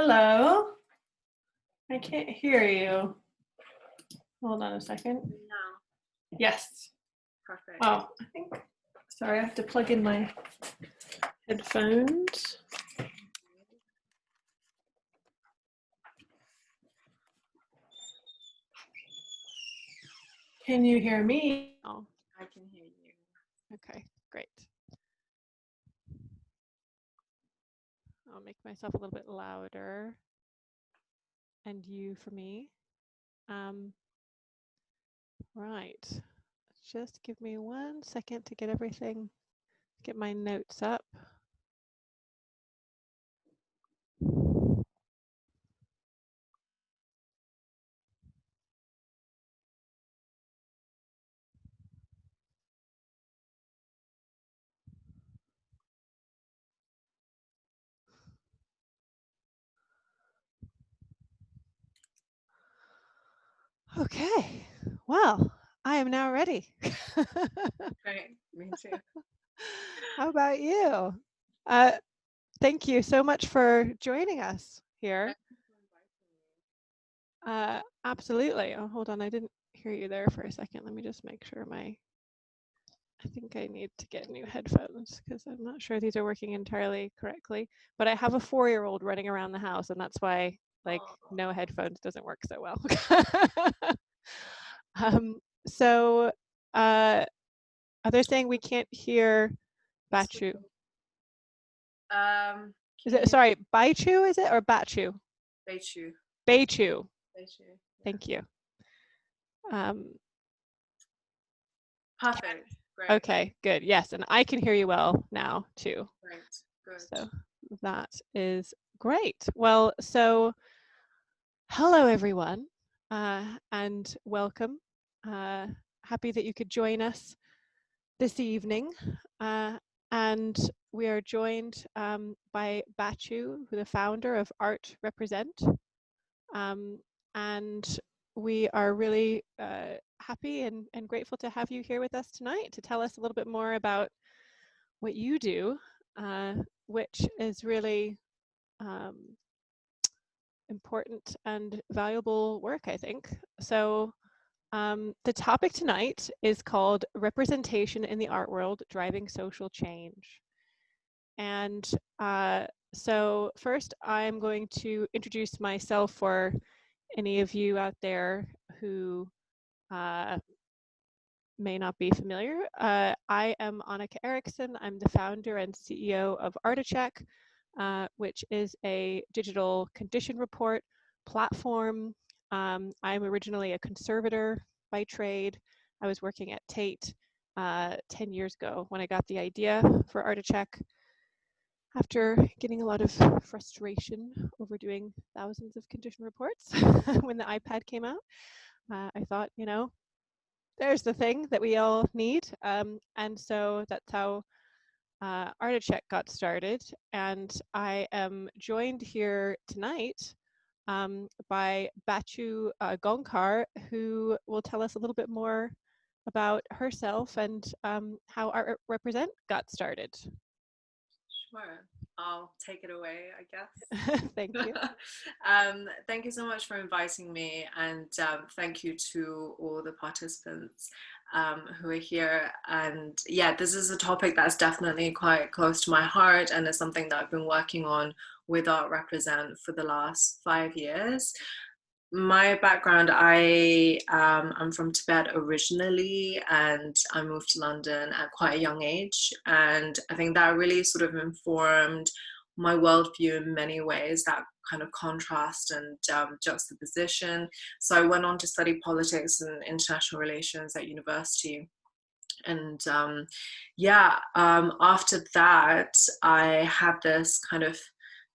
Hello. I can't hear you. Hold on a second. No. Yes. Perfect. Oh, sorry, I have to plug in my headphones. Can you hear me? Oh, I can hear you. Okay, great. I'll make myself a little bit louder. And you for me. Right. Just give me 1 second to get my notes up. Okay, well, I am now ready. Great, me too. How about you? Thank you so much for joining us here. Absolutely. Oh, hold on, I didn't hear you there for a second. Let me just make sure I think I need to get new headphones because I'm not sure these are working entirely correctly. But I have a 4-year-old running around the house, and that's why no headphones doesn't work so well. So they're saying we can't hear Bachu. Is it, sorry, Baichu is it, or Bachu? Beichu. Beichu. Beichu. Thank you. Perfect. Great. Okay, good. Yes, and I can hear you well now too. Great. Good. So that is great. Well, so hello everyone, and welcome. Happy that you could join us this evening. And we are joined by Bachu, the founder of ArtRepresent. And we are really happy and grateful to have you here with us tonight to tell us a little bit more about what you do, which is really important and valuable work, I think. So the topic tonight is called Representation in the Art World, Driving Social Change. And so first I'm going to introduce myself for any of you out there who may not be familiar. I am Annika Eriksson. I'm the founder and CEO of Articheck, which is a digital condition report platform. I'm originally a conservator by trade. I was working at Tate 10 years ago when I got the idea for Articheck. After getting a lot of frustration over doing thousands of condition reports when the iPad came out, I thought, there's the thing that we all need. And so that's how Articheck got started. And I am joined here tonight by Bachu Gonkar, who will tell us a little bit more about herself and how ArtRepresent got started. Sure. I'll take it away, I guess. Thank you. Thank you so much for inviting me, and thank you to all the participants who are here. And yeah, this is a topic that's definitely quite close to my heart, and it's something that I've been working on with ArtRepresent for the last 5 years. My background, I'm from Tibet originally, and I moved to London at quite a young age. And I think that really sort of informed my worldview in many ways, that kind of contrast and juxtaposition. So I went on to study politics and international relations at university. And after that, I had this kind of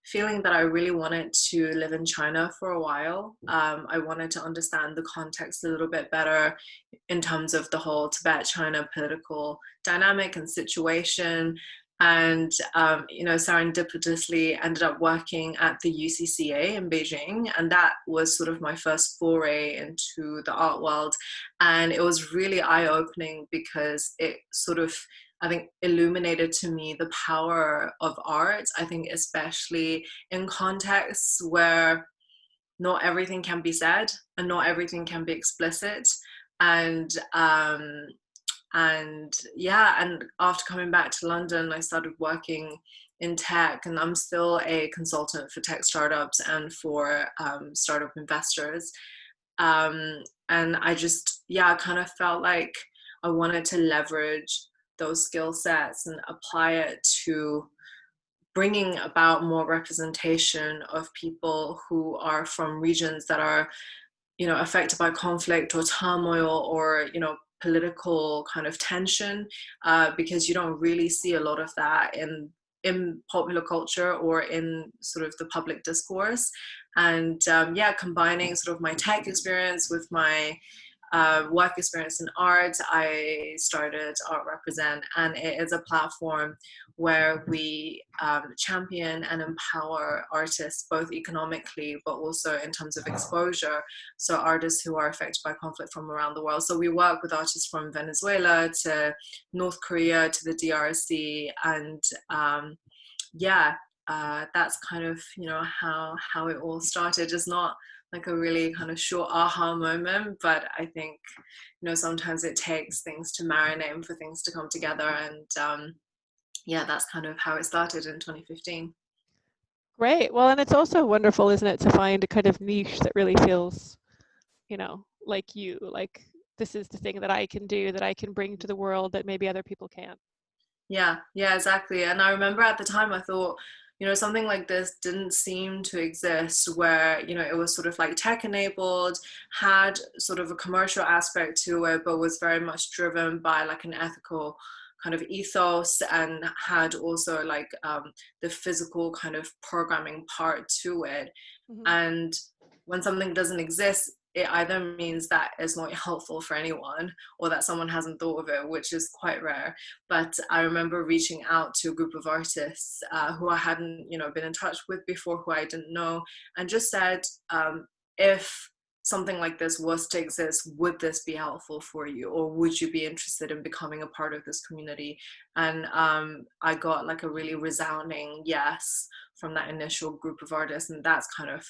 feeling that I really wanted to live in China for a while. I wanted to understand the context a little bit better in terms of the whole Tibet-China political dynamic and situation. And, serendipitously ended up working at the UCCA in Beijing. And that was sort of my first foray into the art world. And it was really eye-opening because it sort of I think, illuminated to me the power of art. I think especially in contexts where not everything can be said and not everything can be explicit. And yeah, and after coming back to London, I started working in tech, and I'm still a consultant for tech startups and for startup investors. And I just, yeah, I kind of felt like I wanted to leverage those skill sets and apply it to bringing about more representation of people who are from regions that are, affected by conflict or turmoil or, political kind of tension, because you don't really see a lot of that in popular culture or in sort of the public discourse. And yeah, combining sort of my tech experience with my work experience in art, I started Art Represent, and it is a platform where we champion and empower artists both economically but also in terms of exposure. So artists who are affected by conflict from around the world. So we work with artists from Venezuela to North Korea to the DRC, and yeah, that's kind of how it all started. It's not like a really kind of short aha moment, but I think sometimes it takes things to marinate and for things to come together. And yeah, that's kind of how it started in 2015. Great. Well, and it's also wonderful, isn't it, to find a kind of niche that really feels, like you, like this is the thing that I can do, that I can bring to the world that maybe other people can't. Yeah, exactly. And I remember at the time I thought, something like this didn't seem to exist, where, it was sort of like tech enabled, had sort of a commercial aspect to it, but was very much driven by like an ethical kind of ethos, and had also like the physical kind of programming part to it. Mm-hmm. And when something doesn't exist, it either means that it's not helpful for anyone or that someone hasn't thought of it, which is quite rare. But I remember reaching out to a group of artists who I hadn't, been in touch with before, who I didn't know, and just said, if something like this was to exist, would this be helpful for you, or would you be interested in becoming a part of this community? And I got like a really resounding yes from that initial group of artists, and that's kind of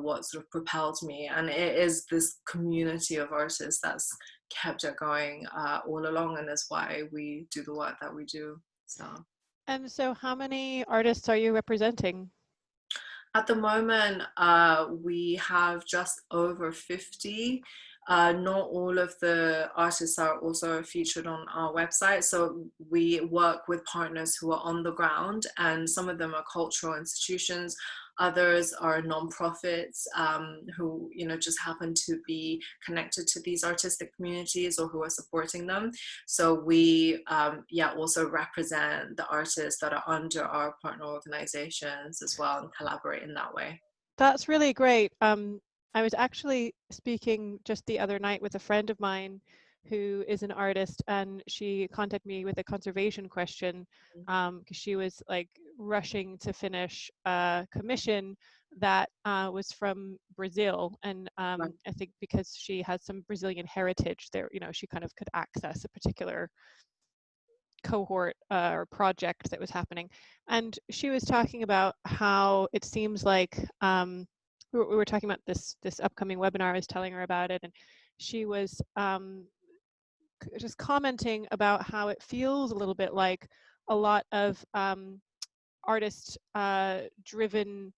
what sort of propelled me. And it is this community of artists that's kept it going all along, and is why we do the work that we do. So And so how many artists are you representing? at the moment, we have just over 50. Not all of the artists are also featured on our website. So we work with partners who are on the ground, and some of them are cultural institutions. Others are nonprofits who, just happen to be connected to these artistic communities or who are supporting them. So we, also represent the artists that are under our partner organizations as well, and collaborate in that way. That's really great. I was actually speaking just the other night with a friend of mine who is an artist, and she contacted me with a conservation question because she was like rushing to finish a commission that was from Brazil, and Right. I think because she has some Brazilian heritage there, she kind of could access a particular cohort or project that was happening. And she was talking about how it seems like we were talking about this upcoming webinar. I was telling her about it, and she was just commenting about how it feels a little bit like a lot of artist driven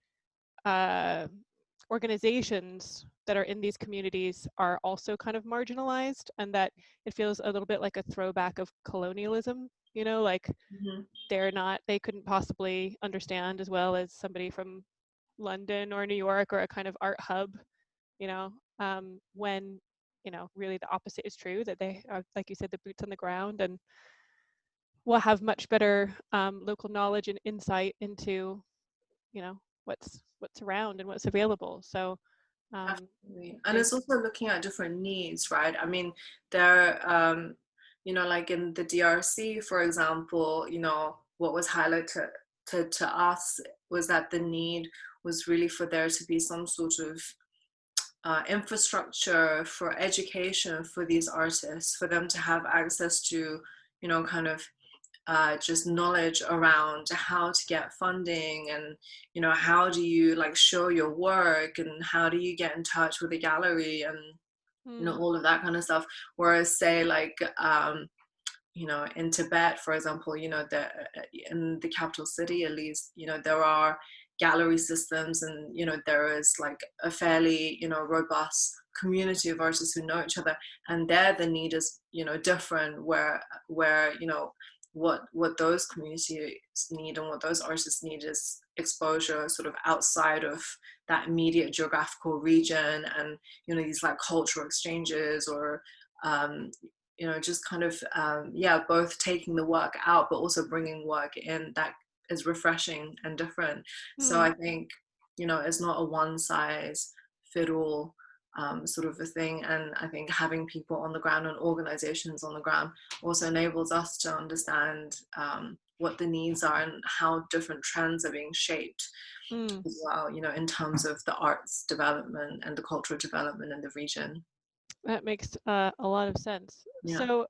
organizations that are in these communities are also kind of marginalized, and that it feels a little bit like a throwback of colonialism, like Mm-hmm. they couldn't possibly understand as well as somebody from London or New York or a kind of art hub, when really the opposite is true, that they are, like you said, the boots on the ground, and will have much better local knowledge and insight into what's around and what's available. So Definitely. And they it's also looking at different needs, right? I mean, there, like in the DRC, for example, what was highlighted to us was that the need was really for there to be some sort of infrastructure for education for these artists, for them to have access to, kind of just knowledge around how to get funding, and you know, how do you like show your work, and how do you get in touch with a gallery, and you know, all of that kind of stuff. Whereas say like you know, in Tibet, for example, you know, in the capital city at least, you know, there are gallery systems, and you know, there is like a fairly, you know, robust community of artists who know each other, and there the need is, you know, different, where you know, what those communities need and what those artists need is exposure sort of outside of that immediate geographical region, and you know, these like cultural exchanges, or you know, just kind of yeah, both taking the work out but also bringing work in that is refreshing and different. So I think, you know, it's not a one size fit all sort of a thing, and I think having people on the ground and organizations on the ground also enables us to understand what the needs are and how different trends are being shaped as well, you know, in terms of the arts development and the cultural development in the region. That makes a lot of sense. Yeah. So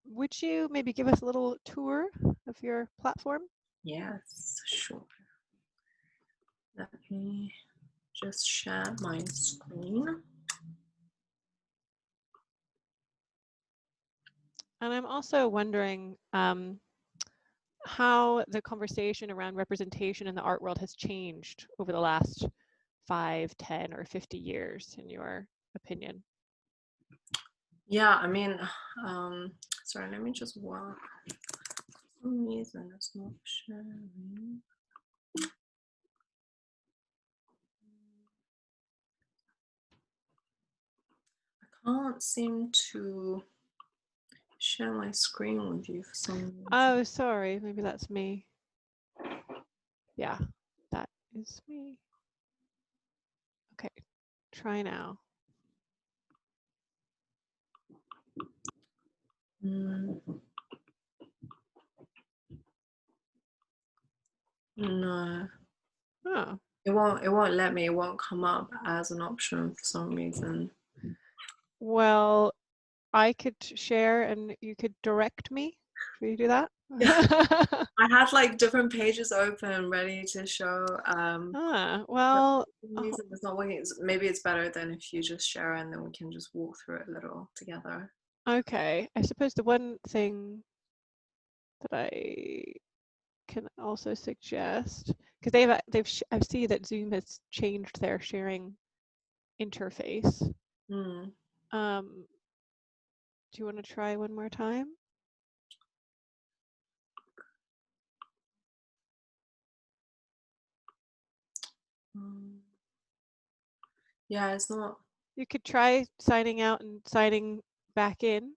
would you maybe give us a little tour of your platform? Yes, sure. Let me just share my screen. And I'm also wondering how the conversation around representation in the art world has changed over the last 5, 10, or 50 years, in your opinion. Yeah, I mean, sorry, let me just walk. For some reason it's not sharing. I can't seem to share my screen with you for some reason. Oh, sorry, maybe that's me. Yeah, that is me. Okay, try now. No. Oh. It won't let me, it won't come up as an option for some reason. Well, I could share and you could direct me. Should we do that? Yeah. I had like different pages open ready to show. Well, For some reason it's not working. Maybe it's better than if you just share and then we can just walk through it a little together. okay. I suppose the one thing that I can also suggest, because I see that Zoom has changed their sharing interface. Do you want to try one more time? Yeah, it's not. You could try signing out and signing back in.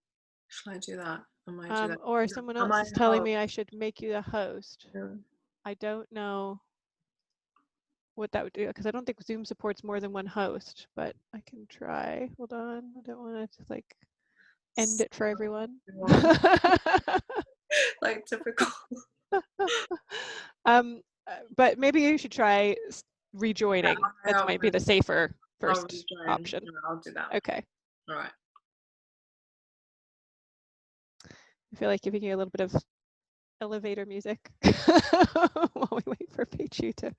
Should I do that? I might do that. Or someone else is telling me I should make you the host. Yeah. I don't know what that would do, because I don't think Zoom supports more than one host, but I can try. Hold on, I don't want to like end it for everyone. Like typical. But maybe you should try rejoining. Yeah, that might be the safer first option. Yeah, I'll do that. Okay. All right. I feel like giving you a little bit of elevator music while we wait for Pichu to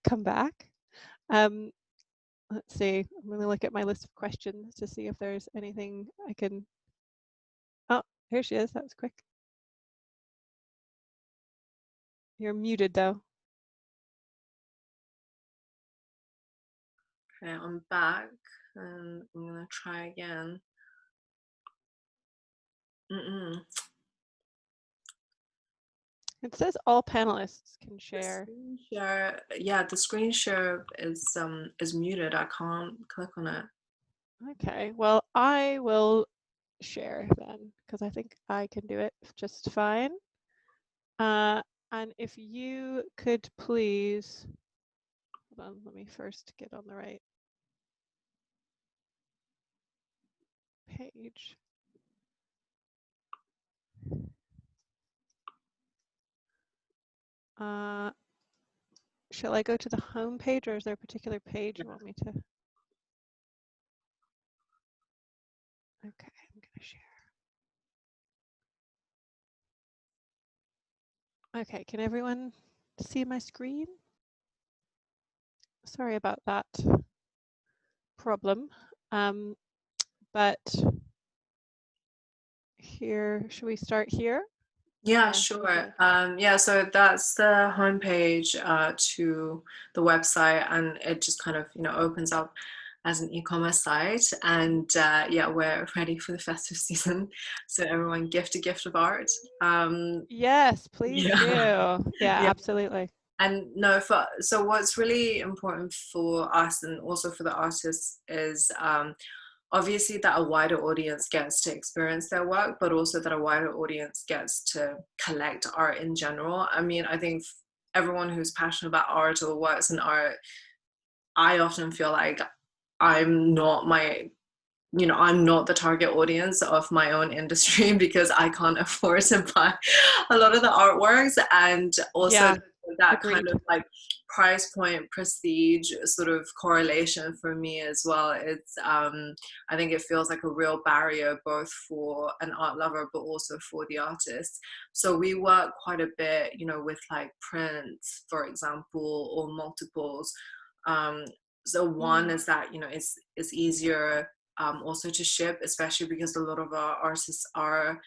come back. Let's see. I'm going to look at my list of questions to see if there's anything I can. Oh, here she is. That was quick. You're muted though. Okay, I'm back and I'm gonna try again. It says all panelists can share. Yeah, the screen share is muted. I can't click on it. Okay, well, I will share then, because I think I can do it just fine. And if you could please, hold on, let me first get on the right page. Shall I go to the home page, or is there a particular page you want me to? Okay, I'm going to share. Okay, can everyone see my screen? Sorry about that problem. But here, should we start here? Yeah, Yeah, sure. okay. Yeah, so that's the homepage to the website, and it just kind of, opens up as an e-commerce site. And yeah, we're ready for the festive season, so everyone gift a gift of art. Yes, please Yeah, do. Yeah, yeah. absolutely. And no, so what's really important for us and also for the artists is obviously that a wider audience gets to experience their work, but also that a wider audience gets to collect art in general. I mean, I think everyone who's passionate about art or works in art, I often feel like I'm not my I'm not the target audience of my own industry because I can't afford to buy a lot of the artworks, and also Yeah, that kind agreed. of like price point prestige sort of correlation for me as well. It's I think it feels like a real barrier both for an art lover but also for the artist. So we work quite a bit, with like prints, for example, or multiples. um, so one is that it's easier also to ship, especially because a lot of our artists are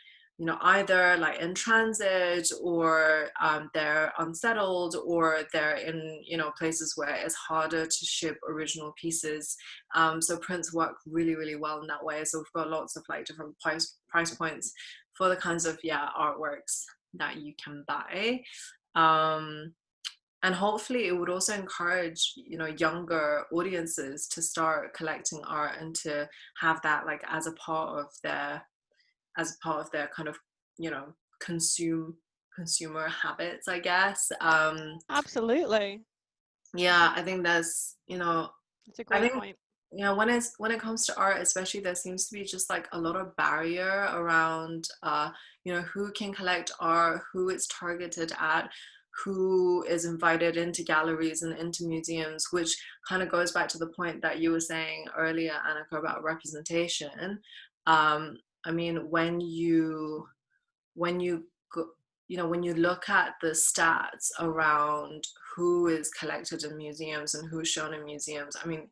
either like in transit, or they're unsettled, or they're in places where it's harder to ship original pieces. So prints work really, really well in that way. So we've got lots of like different price points for the kinds of artworks that you can buy. And hopefully it would also encourage younger audiences to start collecting art and to have that like as a part of their kind of consumer habits, I guess. Absolutely. Yeah, I think that's It's a I great think point. when it comes to art especially, there seems to be just like a lot of barrier around who can collect art, who it's targeted at, who is invited into galleries and into museums, which kind of goes back to the point that you were saying earlier, Annika, about representation. I mean, when you go, when you look at the stats around who is collected in museums and who's shown in museums, I mean,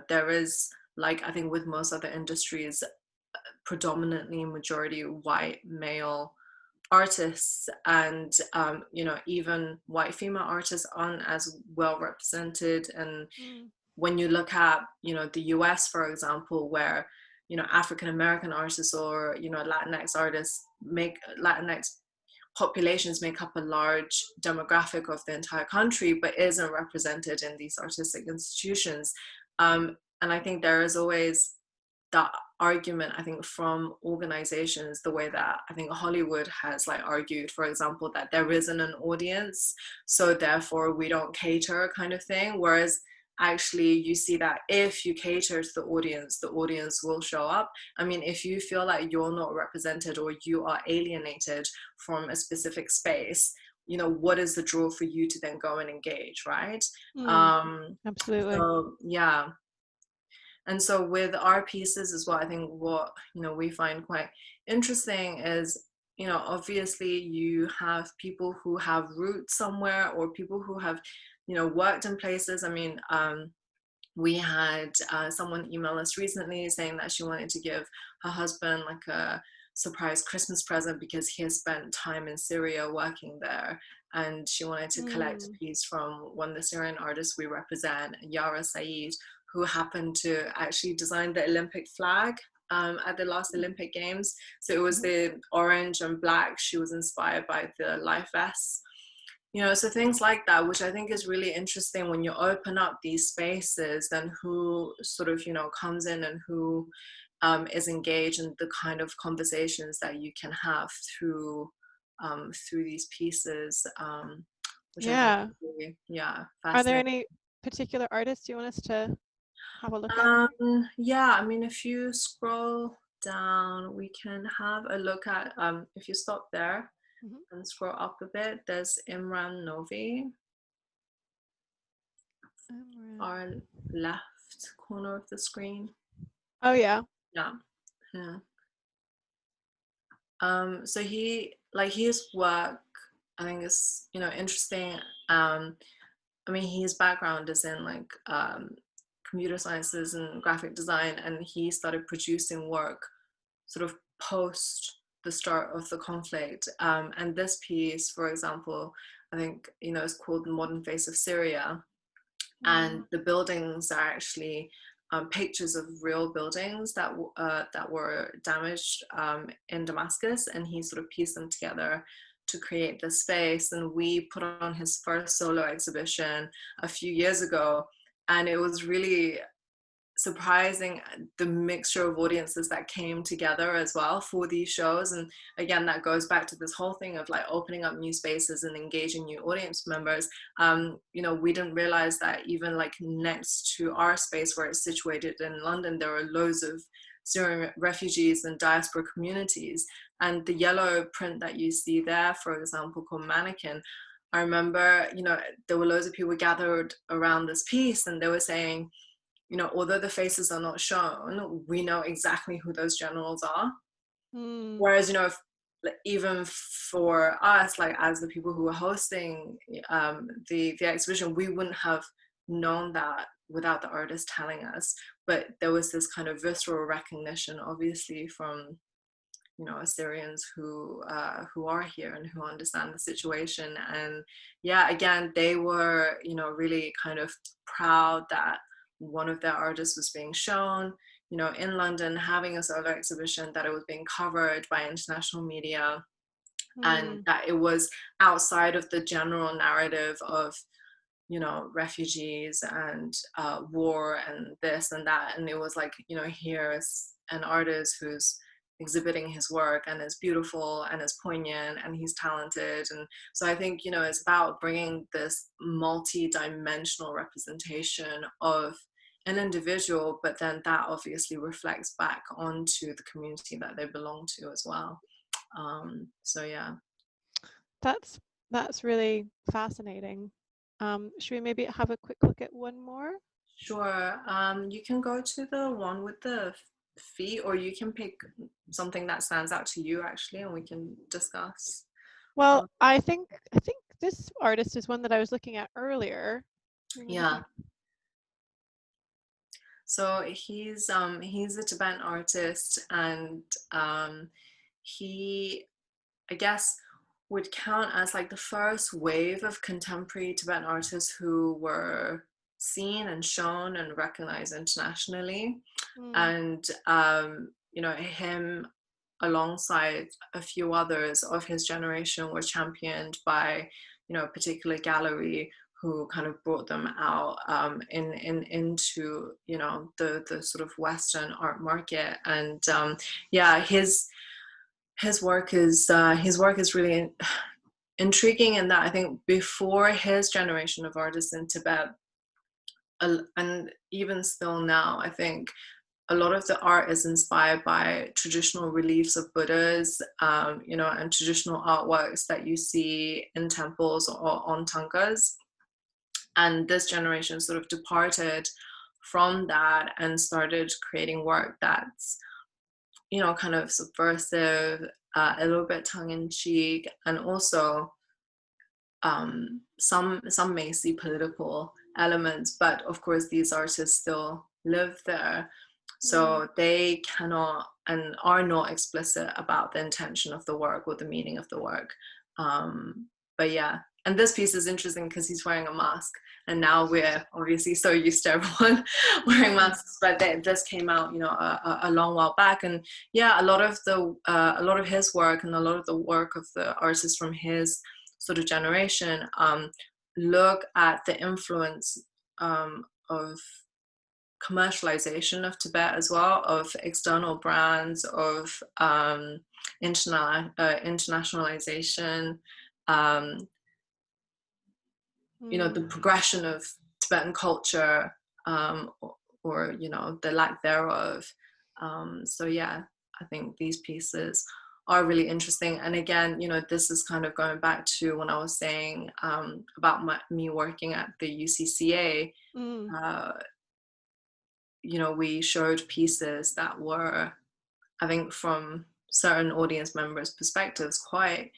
there is, like I think with most other industries, predominantly majority white male artists, and even white female artists aren't as well represented. And Mm. when you look at the US, for example, where African American artists or Latinx populations make up a large demographic of the entire country, but isn't represented in these artistic institutions. And I think there is always that argument, I think, from organizations, the way that I think Hollywood has like argued, for example, that there isn't an audience, so therefore we don't cater, kind of thing. Whereas actually you see that if you cater to the audience will show up. I mean, if you feel like you're not represented or you are alienated from a specific space, what is the draw for you to then go and engage, right? Mm. um Absolutely. so yeah. And so with our pieces as well, I think what we find quite interesting is obviously you have people who have roots somewhere, or people who have worked in places. I mean, we had someone email us recently saying that she wanted to give her husband like a surprise Christmas present because he has spent time in Syria working there, and she wanted to collect a Mm. piece from one of the Syrian artists we represent, Yara Saeed, who happened to actually design the Olympic flag at the last Olympic Games. So it was Mhm. the orange and black. She was inspired by the life vests. So things like that, which I think is really interesting. When you open up these spaces, then who sort of comes in, and who is engaged in the kind of conversations that you can have through these pieces, which I think Yeah. is really, Are there fascinating. any particular artists you want us to have a look at? Yeah, I mean, if you scroll down, we can have a look at, if you stop there Mhm. and scroll up a bit, there's Imran Novi, our left corner of the screen. Oh yeah. Yeah. Yeah. So his work I think it's, interesting. I mean, his background is in like computer sciences and graphic design, and he started producing work sort of post the start of the conflict. And this piece, for example, I think, is called The Modern Face of Syria. And Mm. the buildings are actually pictures of real buildings that were damaged in Damascus, and he sort of pieced them together to create this space. And we put on his first solo exhibition a few years ago, and it was really surprising the mixture of audiences that came together as well for these shows. And again, that goes back to this whole thing of like opening up new spaces and engaging new audience members. We didn't realize that even like next to our space where it's situated in London, there are loads of Syrian refugees and diaspora communities. And the yellow print that you see there, for example, called Mannequin, I remember, there were loads of people gathered around this piece, and they were saying, although the faces are not shown, we know exactly who those generals are. Mm. Whereas, even for us, like as the people who were hosting the exhibition, we wouldn't have known that without the artist telling us. But there was this kind of visceral recognition, obviously, from Assyrians who are here and who understand the situation. And yeah, again, they were really kind of proud that one of their artists was being shown in London, having a solo exhibition, that it was being covered by international media, and Mm. that it was outside of the general narrative of refugees and war and this and that. And it was like, here's an artist who's exhibiting his work, and it's beautiful and it's poignant and he's talented. And so I think, it's about bringing this multi-dimensional representation of an individual, but then that obviously reflects back onto the community that they belong to as well. So yeah. That's really fascinating. Should we maybe have a quick look at one more? Sure. You can go to the one with the feet, or you can pick something that stands out to you actually, and we can discuss. Well, Um, I think this artist is one that I was looking at earlier. Maybe yeah. So he's a Tibetan artist, and he, I guess, would count as like the first wave of contemporary Tibetan artists who were seen and shown and recognized internationally. Mm. And him alongside a few others of his generation were championed by a particular gallery who kind of brought them out into the sort of Western art market. And yeah, his work is really intriguing in that I think before his generation of artists in Tibet, and even still now, I think a lot of the art is inspired by traditional reliefs of Buddhas, and traditional artworks that you see in temples or on tankas. And this generation sort of departed from that and started creating work that's, kind of subversive, a little bit tongue-in-cheek, and also some may see political elements, but of course these artists still live there, Mm. so they cannot and are not explicit about the intention of the work or the meaning of the work. But yeah, and this piece is interesting because he's wearing a mask, and now we're obviously so used to everyone wearing Mm. masks, but this came out a long while back. And yeah, a lot of his work and a lot of the work of the artists from his sort of generation look at the influence of commercialization of Tibet as well, of external brands, of internationalization, um, Mm. the progression of Tibetan culture, or the lack thereof. So yeah, I think these pieces are really interesting. And again, this is kind of going back to when I was saying about me working at the UCCA. Mm. Uh, we showed pieces that were, I think, from certain audience members' perspectives, quite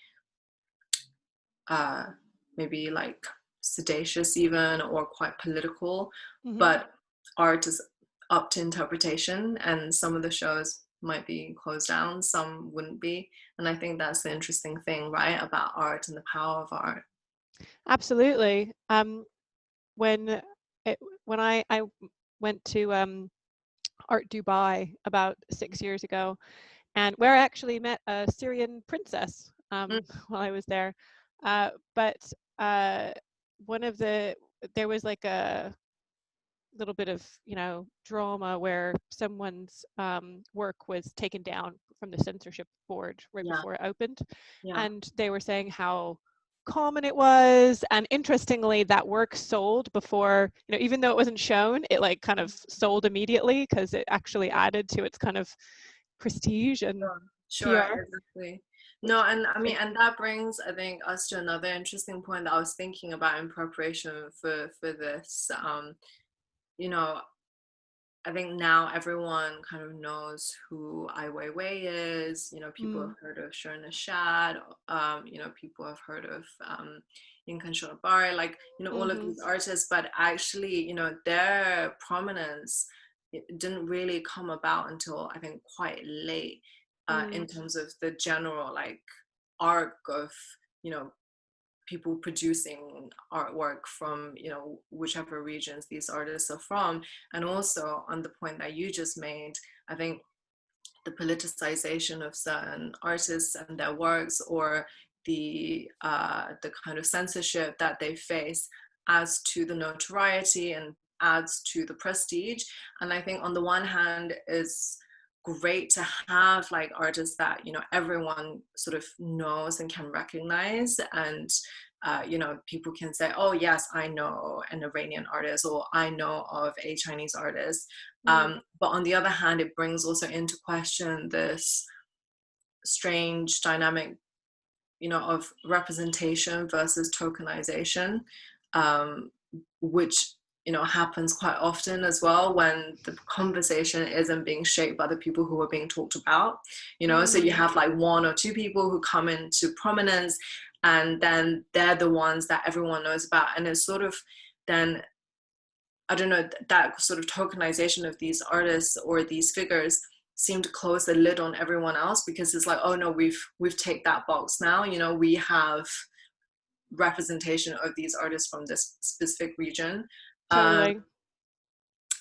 maybe like seditious even, or quite political, Hmm. but art is up to interpretation, and some of the shows might be closed down, some wouldn't be. And I think that's the interesting thing, right, about art and the power of art. Absolutely. When it, when I went to Art Dubai about 6 years ago, and where I actually met a Syrian princess Mm, while I was there. But uh, one of there was like a little bit of, drama where someone's work was taken down from the censorship board right yeah, before it opened. yeah. And they were saying how common it was. And interestingly, that work sold before, even though it wasn't shown, it like kind of sold immediately because it actually added to its kind of prestige and Sure, sure, PR, exactly. which No, is and I mean, interesting. and that brings, I think, us to another interesting point that I was thinking about in preparation for this. You know, I think now everyone kind of knows who Ai Weiwei is. You know, people have Mm, heard of Sherna Shad. You know, people have heard of Yinkan Shorabari, like, you know, all of mm-hmm, these artists. But actually, you know, their prominence, it didn't really come about until, I think, quite late, in mm, terms of the general like arc of, you know, people producing artwork from, you know, whichever regions these artists are from. And also on the point that you just made, I think the politicization of certain artists and their works, or the kind of censorship that they face, adds to the notoriety and adds to the prestige. And I think on the one hand is great to have like artists that, you know, everyone sort of knows and can recognize, and you know, people can say, oh yes, I know an Iranian artist, or I know of a Chinese artist. mm, But on the other hand, it brings also into question this strange dynamic, you know, of representation versus tokenization, um, which, you know, happens quite often as well when the conversation isn't being shaped by the people who are being talked about. You know, so you mm, have like one or two people who come into prominence, and then they're the ones that everyone knows about, and it's sort of then, I don't know, that sort of tokenization of these artists or these figures seem to close the lid on everyone else, because it's like, oh no, we've ticked that box now. You know, we have representation of these artists from this specific region. Um, totally.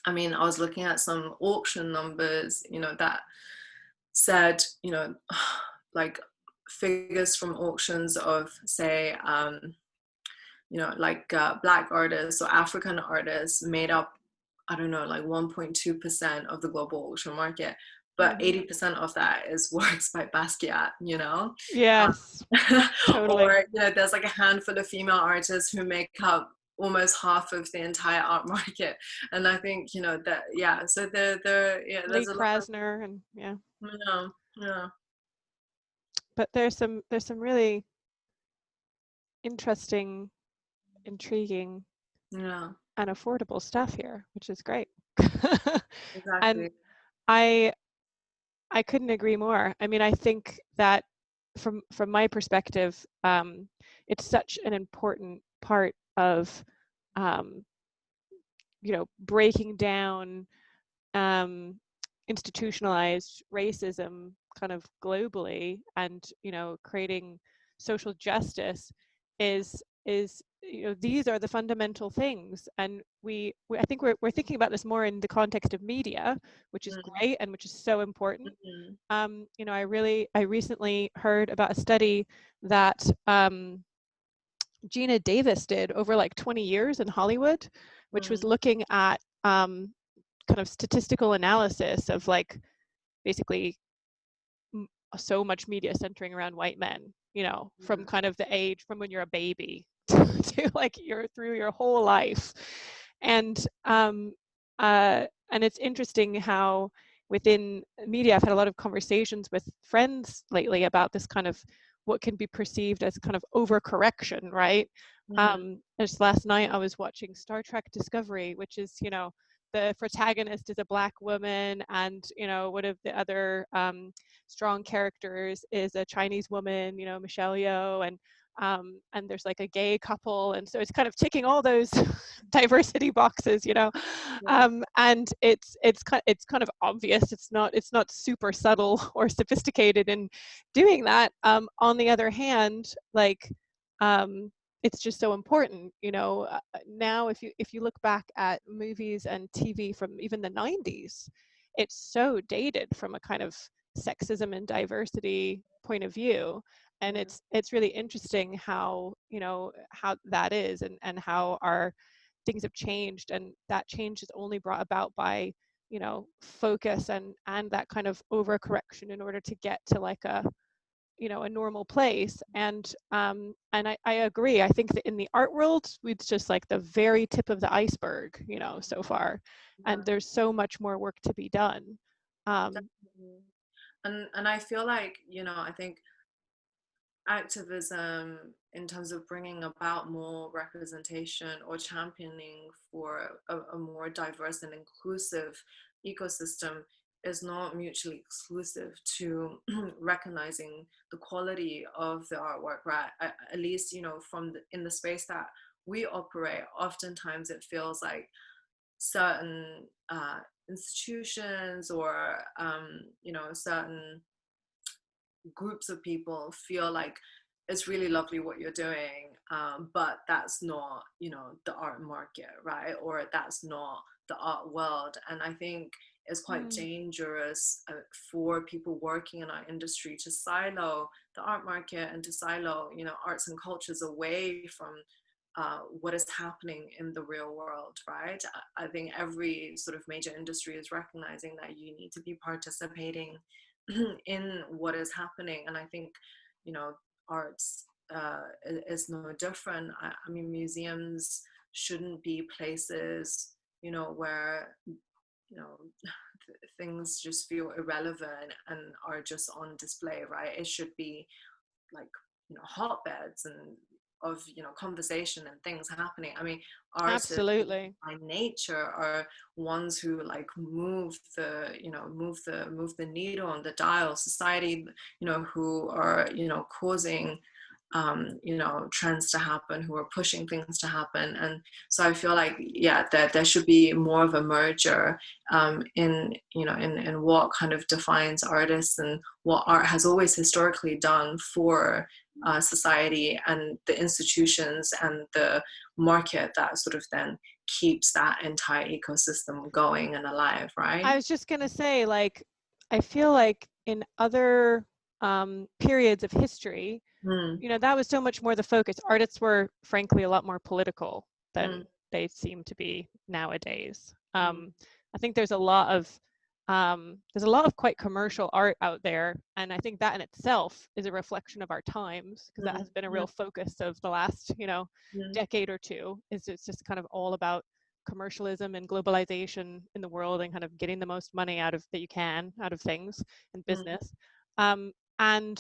I mean, I was looking at some auction numbers, you know, that said, you know, like figures from auctions of, say, you know, like Black artists or African artists made up, I don't know, like 1.2% of the global auction market. But Hmm. 80% of that is works by Basquiat, you know? Yes, totally. Or, you know, there's like a handful of female artists who make up almost half of the entire art market. And I think, you know, that, yeah, so yeah, Lee there's a lot of, Krasner and yeah. yeah, yeah, But there's some really interesting, intriguing, yeah, and affordable stuff here, which is great. And exactly. I I couldn't agree more. I mean, I think that from my perspective, it's such an important part of um, breaking down um, institutionalized racism kind of globally, and creating social justice is these are the fundamental things. And I think we're thinking about this more in the context of media, which is Mm-hmm. great and which is so important. Mm-hmm. I recently heard about a study that Gina Davis did over like 20 years in Hollywood, which was looking at kind of statistical analysis of like basically so much media centering around white men, from kind of the age from when you're a baby to like through your whole life. And and it's interesting how within media, I've had a lot of conversations with friends lately about this kind of what can be perceived as kind of overcorrection, right? Mm-hmm. Just last night I was watching Star Trek Discovery, which is, the protagonist is a Black woman, and one of the other strong characters is a Chinese woman, Michelle Yeoh, and and there's like a gay couple, and so it's kind of ticking all those diversity boxes, you know. Yeah. And it's kind of obvious. It's not super subtle or sophisticated in doing that. On the other hand, like, it's just so important, you know. Now if you look back at movies and TV from even the 90s, it's so dated from a kind of sexism and diversity point of view. And Yeah. it's really interesting how, you know, how that is, and how our things have changed, and that change is only brought about by, you know, focus and that kind of overcorrection in order to get to like a, you know, a normal place. And I agree. I think that in the art world, it's just like the very tip of the iceberg, you know, so far, Yeah. and there's so much more work to be done. um, Definitely. And I feel like, you know, I think activism in terms of bringing about more representation or championing for a more diverse and inclusive ecosystem is not mutually exclusive to recognizing the quality of the artwork, right? At least, you know, from in the space that we operate, oftentimes it feels like certain institutions or you know, certain groups of people feel like it's really lovely what you're doing, but that's not, you know, the art market, right? Or that's not the art world. And I think it's quite mm, dangerous for people working in our industry to silo the art market and to silo, you know, arts and cultures away from what is happening in the real world, right? I think every sort of major industry is recognizing that you need to be participating in what is happening. And I think, you know, arts is no different. I mean, museums shouldn't be places, you know, where, you know, things just feel irrelevant and are just on display, right? It should be like, you know, hotbeds and of, you know, conversation and things happening. I mean, artists absolutely. by nature are ones who like move the, you know, move the needle on the dial society, you know, who are, you know, causing you know, trends to happen, who are pushing things to happen. And so I feel like, yeah, that there should be more of a merger in, you know, in what kind of defines artists and what art has always historically done for society, and the institutions and the market that sort of then keeps that entire ecosystem going and alive, right? I was just going to say, like, I feel like in other periods of history, Mm, you know, that was so much more the focus. Artists were, frankly, a lot more political mm, than they seem to be nowadays. mm, I think there's a lot of quite commercial art out there, and I think that in itself is a reflection of our times, because that mm, has been a mm, real focus of the last, you know, mm, decade or two. Is it's just kind of all about commercialism and globalization in the world, and kind of getting the most money out of that you can out of things and mm, business. And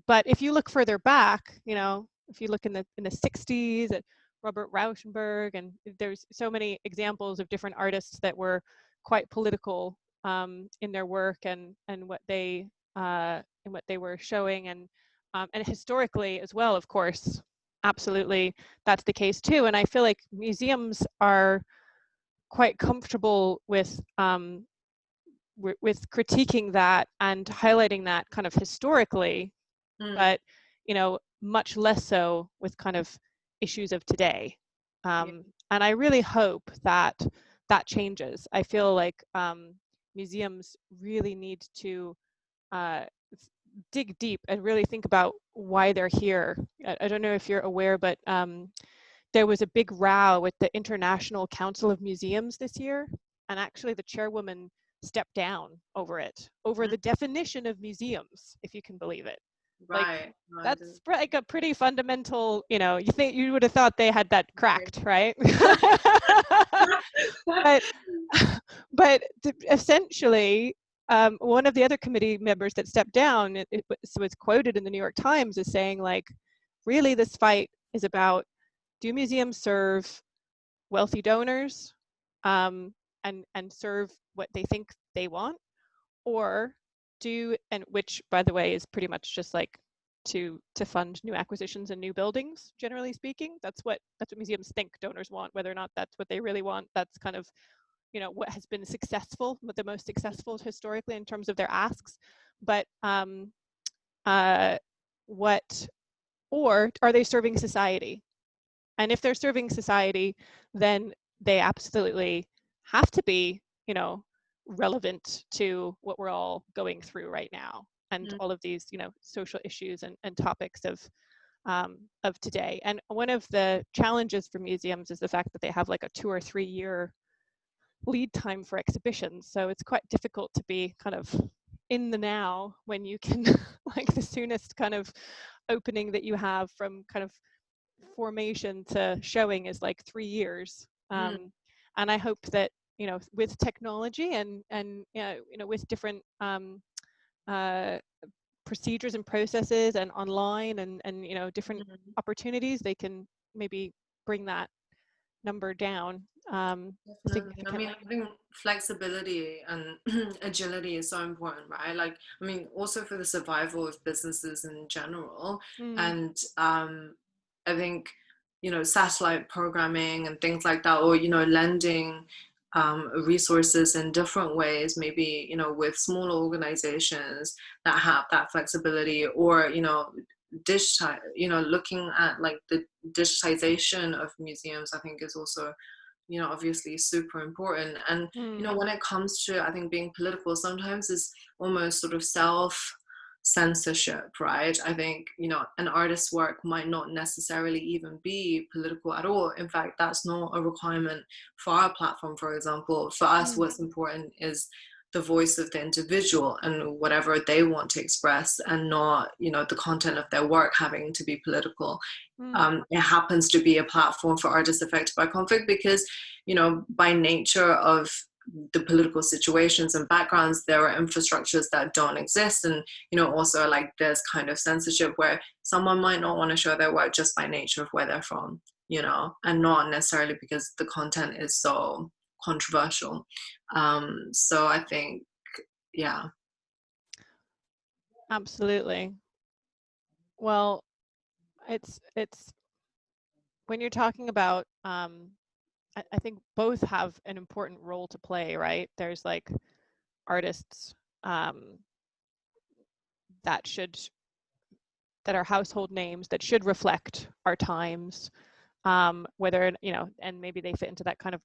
but if you look further back, you know, if you look in the 60s at Robert Rauschenberg, and there's so many examples of different artists that were quite political in their work, and what they were showing, and historically as well, of course, absolutely, that's the case too. And I feel like museums are quite comfortable with critiquing that and highlighting that kind of historically, mm. but, you know, much less so with kind of issues of today. Yeah. And I really hope that that changes. I feel like museums really need to uh, dig deep and really think about why they're here. I don't know if you're aware, but there was a big row with the International Council of Museums this year, and actually the chairwoman stepped down over it, over Mm. the definition of museums, if you can believe it. Like, Right. No, I didn't. that's like a pretty fundamental, you know, you think you would have thought they had that Right. cracked, right? but but essentially, one of the other committee members that stepped down, was quoted in the New York Times as saying, like, really, this fight is about, do museums serve wealthy donors, and serve what they think they want, or and which, by the way, is pretty much just like to fund new acquisitions and new buildings, generally speaking. That's what museums think donors want. Whether or not that's what they really want, that's kind of, you know, what has been successful, what the most successful historically in terms of their asks. But what, or are they serving society? And if they're serving society, then they absolutely have to be, you know, relevant to what we're all going through right now, and all of these, you know, social issues and topics of today. And one of the challenges for museums is the fact that they have like a 2 or 3 year lead time for exhibitions. So it's quite difficult to be kind of in the now when you can like the soonest kind of opening that you have from kind of formation to showing is like 3 years. And I hope that, you know, with technology and you know, with different uh, procedures and processes and online and you know, different opportunities, they can maybe bring that number down Definitely. I mean, significantly. I think flexibility and agility is so important, right? Like, I mean, also for the survival of businesses in general. Mm. And I think, you know, satellite programming and things like that, or, you know, lending resources in different ways, maybe, you know, with smaller organizations that have that flexibility, or, you know, digital, you know, looking at like the digitization of museums, I think is also, you know, obviously super important. And, you Mm. know, when it comes to, I think being political sometimes is almost sort of self censorship, right? I think, you know, an artist's work might not necessarily even be political at all. In fact, that's not a requirement for our platform. For example, for us, Mm. what's important is the voice of the individual and whatever they want to express, and not, you know, the content of their work having to be political. Mm. It happens to be a platform for artists affected by conflict because, you know, by nature of the political situations and backgrounds, there are infrastructures that don't exist. And, you know, also like there's kind of censorship where someone might not want to show their work just by nature of where they're from, you know, and not necessarily because the content is so controversial. So I think, yeah. Absolutely. Well, it's when you're talking about I think both have an important role to play, right? There's like artists um, that should that are household names that should reflect our times, whether, you know, and maybe they fit into that kind of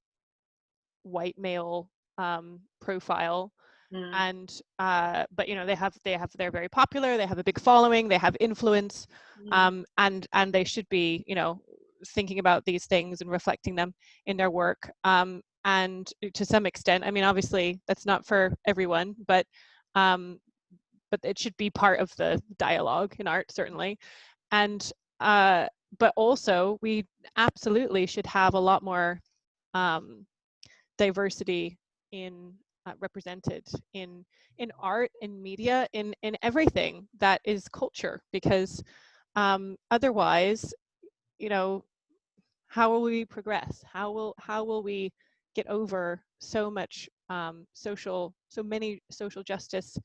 white male profile. Mm, And but you know, they're very popular, they have a big following, they have influence, mm, and they should be, you know, thinking about these things and reflecting them in their work. And to some extent, I mean, obviously that's not for everyone, um, but it should be part of the dialogue in art, certainly. And but also we absolutely should have a lot more um, diversity in represented in art, in media, in everything that is culture, because otherwise, you know, how will we progress? How will we get over so many social justice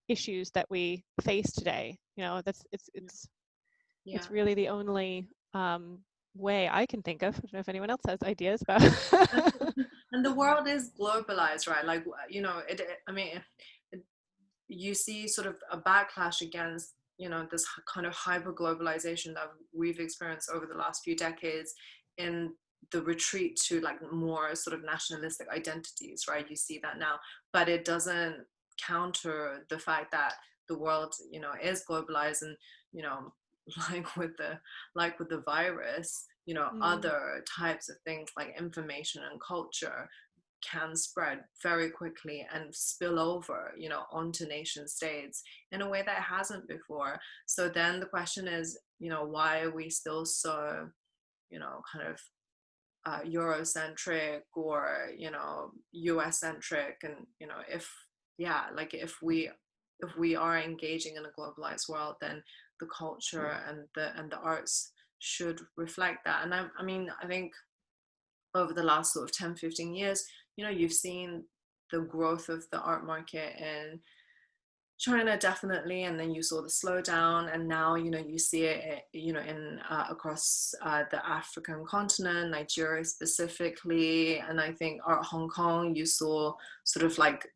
issues that we face today? You know, that's yeah. Yeah. it's really the only way I can think of. I don't know if anyone else has ideas about. And the world is globalized, right? Like, you know, I mean, it, you see sort of a backlash against, you know, this kind of hyper globalization that we've experienced over the last few decades, in the retreat to like more sort of nationalistic identities, right? You see that now, but it doesn't counter the fact that the world, you know, is globalized. And, you know, like with the like with the virus, you know, Mm, other types of things like information and culture can spread very quickly and spill over, you know, onto nation states in a way that it hasn't before. So then the question is, you know, why are we still so, you know, kind of Eurocentric, or, you know, US centric? And, you know, if, yeah, like if we are engaging in a globalized world, then the culture and the arts should reflect that. And I mean, I think over the last sort of 10-15 years, you know, you've seen the growth of the art market in China definitely, and then you saw the slowdown, and now you see it, in across the African continent, Nigeria specifically, and I think Art Hong Kong, you saw sort of like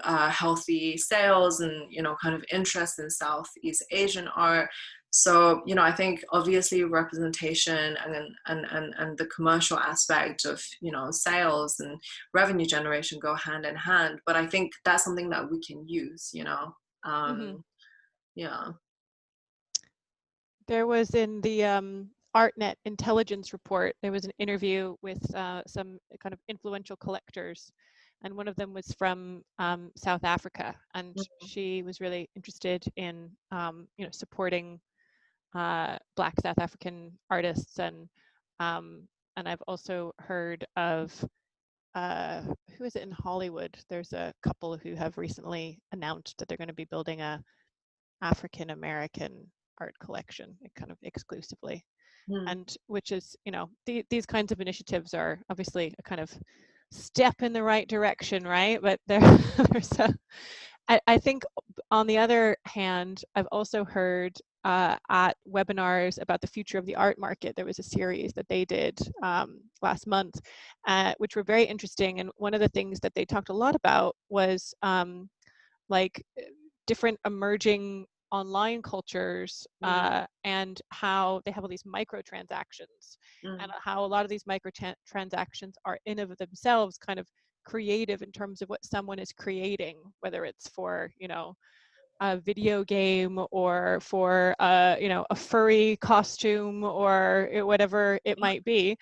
healthy sales and kind of interest in Southeast Asian art. So I think obviously representation and the commercial aspect of sales and revenue generation go hand in hand. But I think that's something that we can use. Mm-hmm. Yeah. There was in the ArtNet intelligence report, there was an interview with some kind of influential collectors, and one of them was from South Africa, and she was really interested in supporting Black South African artists, and I've also heard of who is it in Hollywood? There's a couple who have recently announced that they're going to be building a African American art collection, kind of exclusively, and which is these kinds of initiatives are obviously a kind of step in the right direction, right? But there's I think on the other hand, I've also heard at webinars about the future of the art market. There was a series that they did last month, which were very interesting. And one of the things that they talked a lot about was like different emerging online cultures and how they have all these microtransactions and how a lot of these microtransactions are in of themselves kind of creative in terms of what someone is creating, whether it's for a video game or for a furry costume or whatever it might be,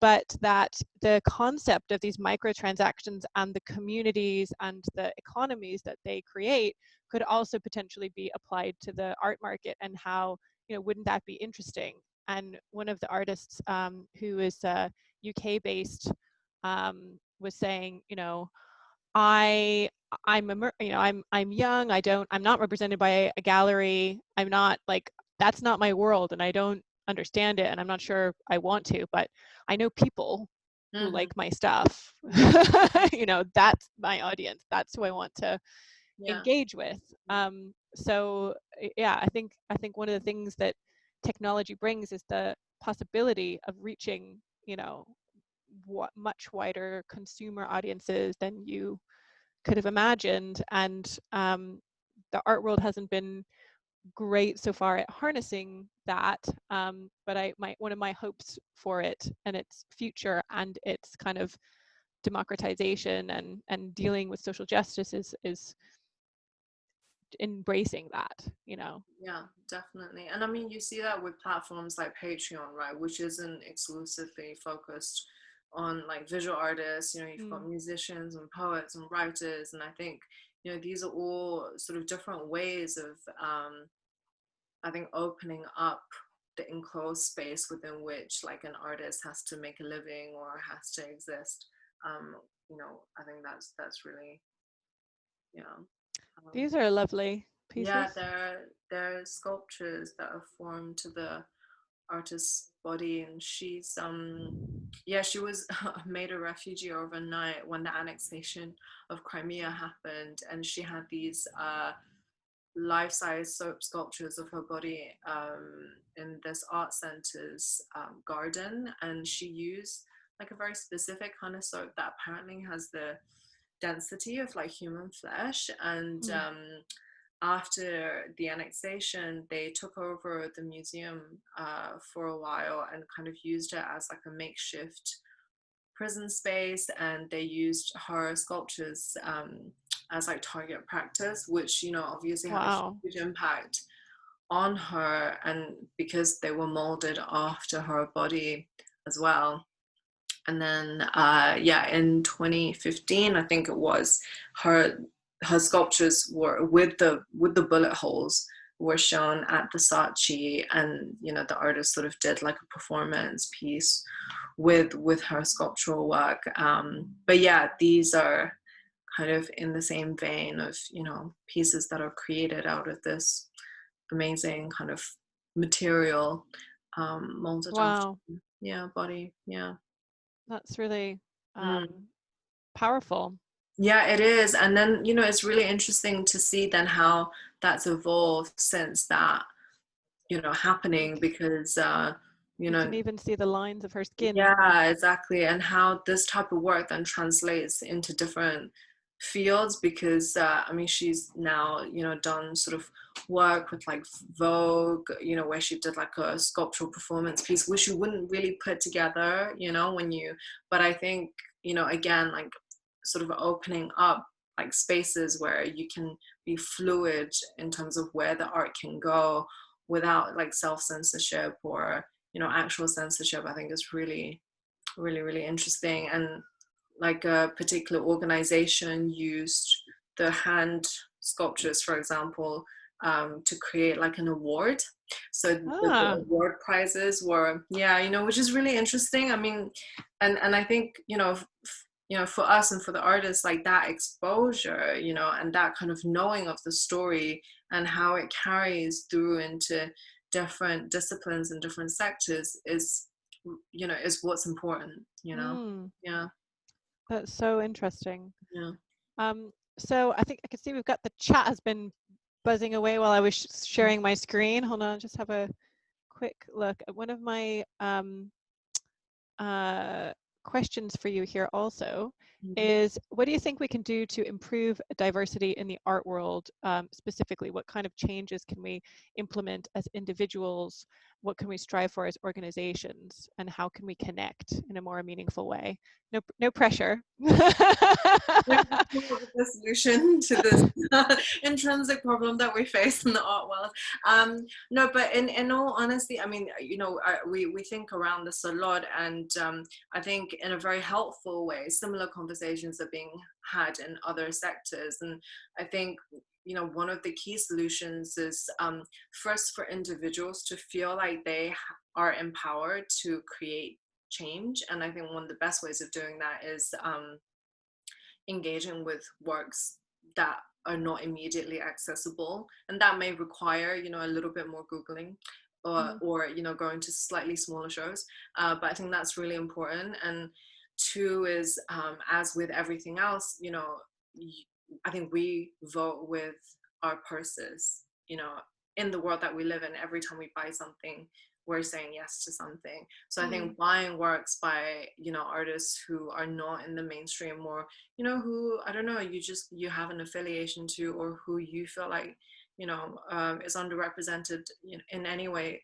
but that the concept of these microtransactions and the communities and the economies that they create could also potentially be applied to the art market, and how wouldn't that be interesting? And one of the artists who is UK based was saying, I'm young. I'm not represented by a gallery. I'm not like, that's not my world, and I don't understand it, and I'm not sure I want to, but I know people who like my stuff. That's my audience. That's who I want to engage with. So yeah, I think one of the things that technology brings is the possibility of reaching much wider consumer audiences than you could have imagined. And the art world hasn't been great so far at harnessing that, but one of my hopes for it and its future and its kind of democratization and dealing with social justice is embracing that. Yeah, definitely. And I mean, you see that with platforms like Patreon, right, which isn't exclusively focused on like visual artists. You've got musicians and poets and writers, and I think these are all sort of different ways of I think opening up the enclosed space within which like an artist has to make a living or has to exist. I think that's really, yeah. These are lovely Yeah, pieces. they're sculptures that are formed to the artist's body, and she was made a refugee overnight when the annexation of Crimea happened, and she had these life-size soap sculptures of her body in this art center's garden, and she used like a very specific kind of soap that apparently has the density of like human flesh. And after the annexation, they took over the museum for a while and kind of used it as like a makeshift prison space, and they used her sculptures as like target practice, which obviously had a Wow. huge impact on her, and because they were molded after her body as well. And then in 2015, I think it was, her sculptures were with the bullet holes were shown at the Saatchi, and the artist sort of did like a performance piece with her sculptural work. But yeah, these are kind of in the same vein of pieces that are created out of this amazing kind of material, molded after Wow, body. Yeah. that's really Mm. powerful. Yeah, it is. And then, it's really interesting to see then how that's evolved since that, happening, because, you You can know, even see the lines of her skin from yeah, exactly. And how this type of work then translates into different fields, because, I mean, she's now, done sort of work with like Vogue, where she did like a sculptural performance piece, which you wouldn't really put together, but I think, again, like sort of opening up like spaces where you can be fluid in terms of where the art can go without like self-censorship or actual censorship, I think is really, really, really interesting. And like a particular organization used the hand sculptures, for example, to create like an award. So the ah award prizes were, yeah, which is really interesting. I mean, and I think, for us and for the artists, like that exposure, and that kind of knowing of the story and how it carries through into different disciplines and different sectors is what's important. mm, Yeah. that's so interesting. Yeah. So I think I can see we've got the chat has been buzzing away while I was sharing my screen. Hold on, I'll just have a quick look at one of my uh, questions for you here also Mhm. is, what do you think we can do to improve diversity in the art world? Specifically, what kind of changes can we implement as individuals? What can we strive for as organizations? And how can we connect in a more meaningful way? No pressure. There's a solution to this intrinsic problem that we face in the art world. No, but in all honesty, I mean, we think around this a lot, and I think in a very helpful way, similar conversations are being had in other sectors. And I think, one of the key solutions is, first, for individuals to feel like they are empowered to create change. And I think one of the best ways of doing that is engaging with works that are not immediately accessible, and that may require a little bit more googling, Mm, or going to slightly smaller shows, but I think that's really important. And two is, as with everything else, I think we vote with our purses, in the world that we live in. Every time we buy something, we're saying yes to something. So I mm, think buying works by artists who are not in the mainstream, or who, I don't know, you have an affiliation to, or who you feel like is underrepresented in any way,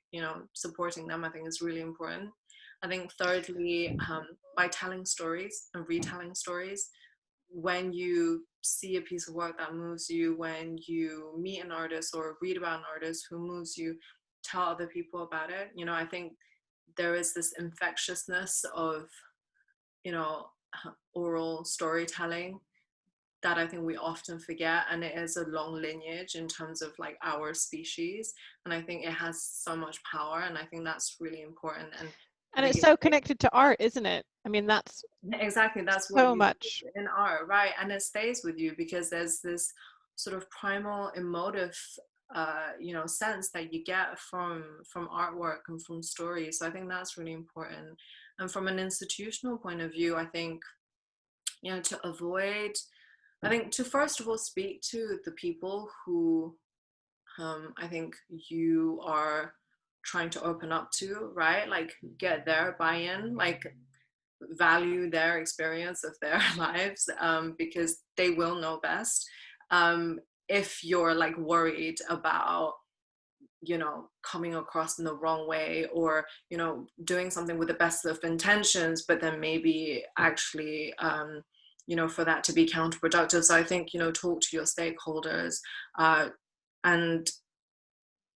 supporting them, I think is really important. I think thirdly, by telling stories and retelling stories. When you see a piece of work that moves you, when you meet an artist or read about an artist who moves you, tell other people about it. I think there is this infectiousness of you know oral storytelling that I think we often forget, and it is a long lineage in terms of like our species, and I think it has so much power, and I think that's really important. And I and think it's it so connected to art, isn't it? I mean, that's exactly, that's what so you do much. in art, right? And it stays with you because there's this sort of primal emotive sense that you get from artwork and from stories. So I think that's really important. And from an institutional point of view, I think to avoid, I think to first of all speak to the people who I think you are trying to open up to, right? Like get their buy-in, like value their experience of their lives, because they will know best. If you're like worried about coming across in the wrong way, or doing something with the best of intentions, but then maybe actually for that to be counterproductive. So I think talk to your stakeholders, and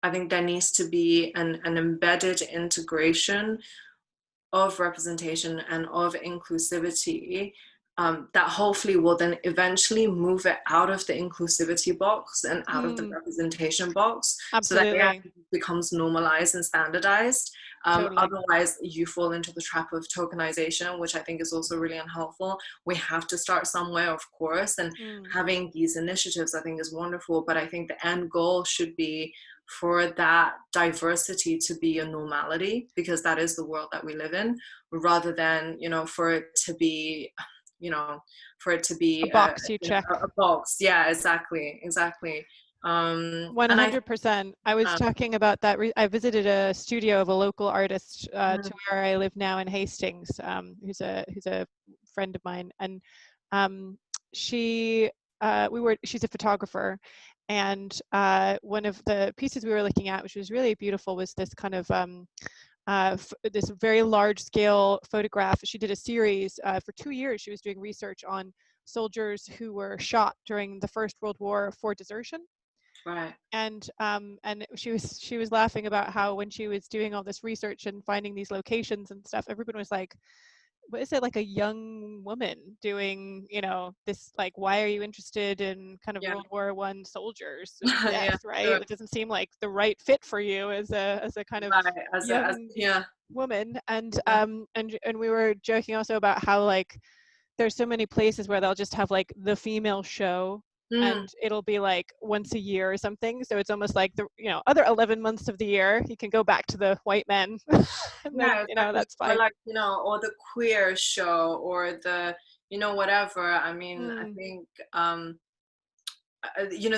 I think there needs to be an embedded integration of representation and of inclusivity, that hopefully will then eventually move it out of the inclusivity box and out of the Mm, representation box, so that it absolutely. actually becomes normalized and standardized. Totally. Otherwise, you fall into the trap of tokenization, which I think is also really unhelpful. We have to start somewhere, of course, and Mm. having these initiatives, I think, is wonderful. But I think the end goal should be for that diversity to be a normality, because that is the world that we live in, rather than for it to be for it to A be box you check. a box. Yeah, exactly. And I 100%. I was uh, talking about that. I visited a studio of a local artist mm, to where I live now in Hastings, who's a friend of mine, and um, she she's a photographer, and one of the pieces we were looking at, which was really beautiful, was this kind of this very large scale photograph. She did a series for 2 years. She was doing research on soldiers who were shot during the First World War for desertion. right. And she was laughing about how when she was doing all this research and finding these locations and stuff, everyone was like, what is it, like a young woman doing, this, like, why are you interested in kind of Yeah. World War I soldiers and Yeah, death, right? sure. It doesn't seem like the right fit for you as a kind of Right. As young yeah. woman. And Yeah. and we were joking also about how, like, there's so many places where they'll just have like the female show, Mm, and it'll be like once a year or something, so it's almost like the other 11 months of the year you can go back to the white men. And then yeah, exactly. that's Or fine. like, or the queer show or the, whatever. I mean, I Mm, think,